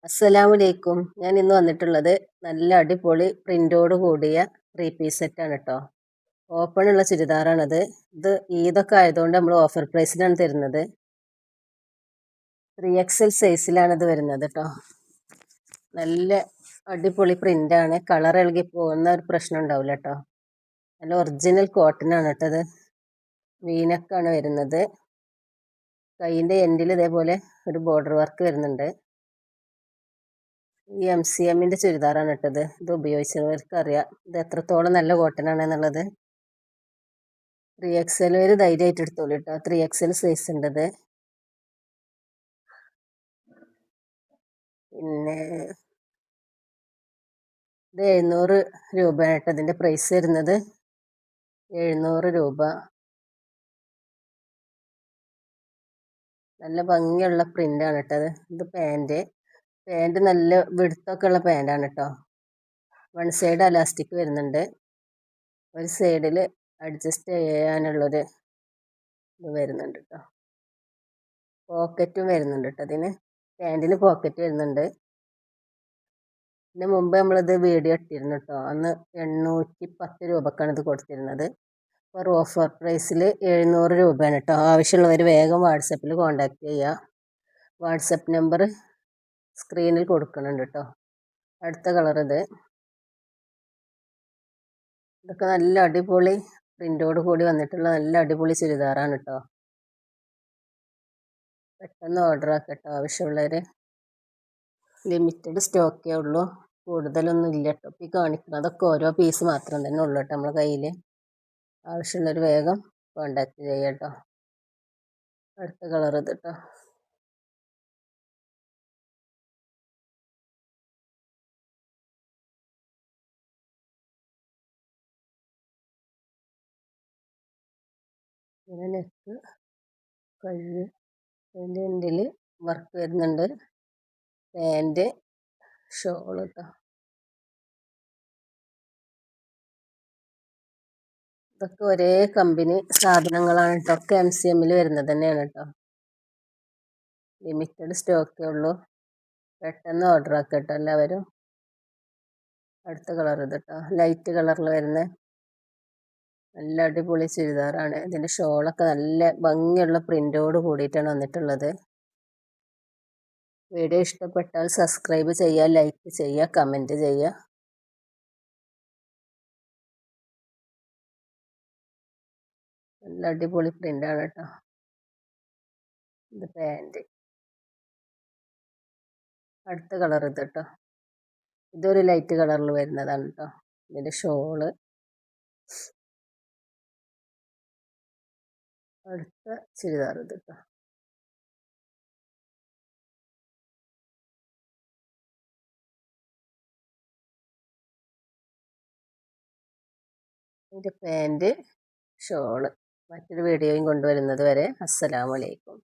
അസ്സലാമലൈക്കും. ഞാൻ ഇന്ന് വന്നിട്ടുള്ളത് നല്ല അടിപൊളി പ്രിന്റോട് കൂടിയ 3 പീസ് സെറ്റാണ് കേട്ടോ. ഓപ്പൺ ഉള്ള ചുരിദാറാണത്. ഇത് ഈദൊക്കെ ആയതുകൊണ്ട് നമ്മൾ ഓഫർ പ്രൈസിലാണ് തരുന്നത്. 3XL സൈസിലാണ് ഇത് വരുന്നത് കേട്ടോ. നല്ല അടിപൊളി പ്രിന്റാണ്. കളർ ഇളകി പോകുന്ന ഒരു പ്രശ്നം ഉണ്ടാവില്ല കേട്ടോ. നല്ല ഒറിജിനൽ കോട്ടൺ ആണ് കേട്ടത്. വീനക്കാണ് വരുന്നത്. കൈയിൻ്റെ എൻഡിൽ ഇതേപോലെ ഒരു ബോർഡർ വർക്ക് വരുന്നുണ്ട്. ഈ MCMൻ്റെ ചുരിദാറാണ് ഇട്ടത്. ഇത് ഉപയോഗിച്ചവർക്ക് അറിയാം ഇത് എത്രത്തോളം നല്ല കോട്ടൺ ആണെന്നുള്ളത്. 3XL വരെ ധൈര്യമായിട്ട് എടുത്തോളൂ കേട്ടോ. 3XL സൈസ് ഉണ്ടത്. പിന്നെ ഇത് 700 രൂപയാണ് കേട്ടോ. ഇതിൻ്റെ പ്രൈസ് വരുന്നത് 700 രൂപ. നല്ല ഭംഗിയുള്ള പ്രിൻ്റാണ് കേട്ടത്. ഇത് പാൻറ് നല്ല വിടുത്തൊക്കെ ഉള്ള പാൻറ്റാണ് കേട്ടോ. വൺ സൈഡ് അലാസ്റ്റിക് വരുന്നുണ്ട്. ഒരു സൈഡിൽ അഡ്ജസ്റ്റ് ചെയ്യാനുള്ളൊരു ഇത് വരുന്നുണ്ട് കേട്ടോ. പോക്കറ്റും വരുന്നുണ്ട് കേട്ടോ. പാൻറ്റിന് പോക്കറ്റ് വരുന്നുണ്ട്. ഇതിന് മുമ്പ് നമ്മളിത് വീഡിയോ ഇട്ടിരുന്നു കേട്ടോ. അന്ന് 810 രൂപക്കാണ് ഇത് കൊടുത്തിരുന്നത്. ഇപ്പോൾ ഓഫർ പ്രൈസിൽ 700 രൂപയാണ് കേട്ടോ. ആവശ്യമുള്ളവർ വേഗം വാട്സപ്പിൽ കോൺടാക്ട് ചെയ്യുക. വാട്സപ്പ് നമ്പർ സ്ക്രീനിൽ കൊടുക്കുന്നുണ്ട് കേട്ടോ. അടുത്ത കളർ ഇതൊക്കെ നല്ല അടിപൊളി പ്രിൻ്റോട് കൂടി വന്നിട്ടുള്ള നല്ല അടിപൊളി ചുരിദാറാണ് കേട്ടോ. പെട്ടെന്ന് ഓർഡർ ആക്കട്ടോ ആവശ്യമുള്ളവർ. ലിമിറ്റഡ് സ്റ്റോക്കേ ഉള്ളൂ, കൂടുതലൊന്നും ഇല്ല കേട്ടോ. ഈ കാണിക്കുന്നതൊക്കെ ഓരോ പീസ് മാത്രം തന്നെ ഉള്ളൂ കേട്ടോ നമ്മളെ കയ്യിൽ. ആവശ്യമുള്ളവർ വേഗം കോണ്ടാക്ട് ചെയ്യാം കേട്ടോ. അടുത്ത കളർ കേട്ടോ. പിന്നെ നെക്ക് കഴുകി അതിൻ്റെ എൻഡിൽ വർക്ക് വരുന്നുണ്ട്. പാൻറ് ഷോൾ കേട്ടോ. ഇതൊക്കെ ഒരേ കമ്പനി സാധനങ്ങളാണ് കേട്ടോ. ഒക്കെ MCMൽ വരുന്നത് തന്നെയാണ് കേട്ടോ. ലിമിറ്റഡ് സ്റ്റോക്കേ ഉള്ളൂ. പെട്ടെന്ന് ഓർഡർ ആക്കട്ടോ എല്ലാവരും. അടുത്ത കളർ കേട്ടോ. ലൈറ്റ് കളറിൽ വരുന്ന നല്ല അടിപൊളി ചുരിദാറാണ്. ഇതിൻ്റെ ഷോളൊക്കെ നല്ല ഭംഗിയുള്ള പ്രിൻ്റോട് കൂടിയിട്ടാണ് വന്നിട്ടുള്ളത്. വീഡിയോ ഇഷ്ടപ്പെട്ടാൽ സബ്സ്ക്രൈബ് ചെയ്യുക, ലൈക്ക് ചെയ്യുക, കമൻറ്റ് ചെയ്യുക. നല്ല അടിപൊളി പ്രിൻ്റാണ് കേട്ടോ. ഇത് പാൻറ്. അടുത്ത കളർ കേട്ടോ. ഇതൊരു ലൈറ്റ് കളറിൽ വരുന്നതാണ് കേട്ടോ. ഇതിൻ്റെ ഷോള്. അടുത്ത ചുരിദാർ കേട്ടോ. ഇതിൻ്റെ പാൻറ് ഷോള്. മറ്റൊരു വീഡിയോയും കൊണ്ടുവരുന്നത് വരെ അസ്സലാമു അലൈക്കും.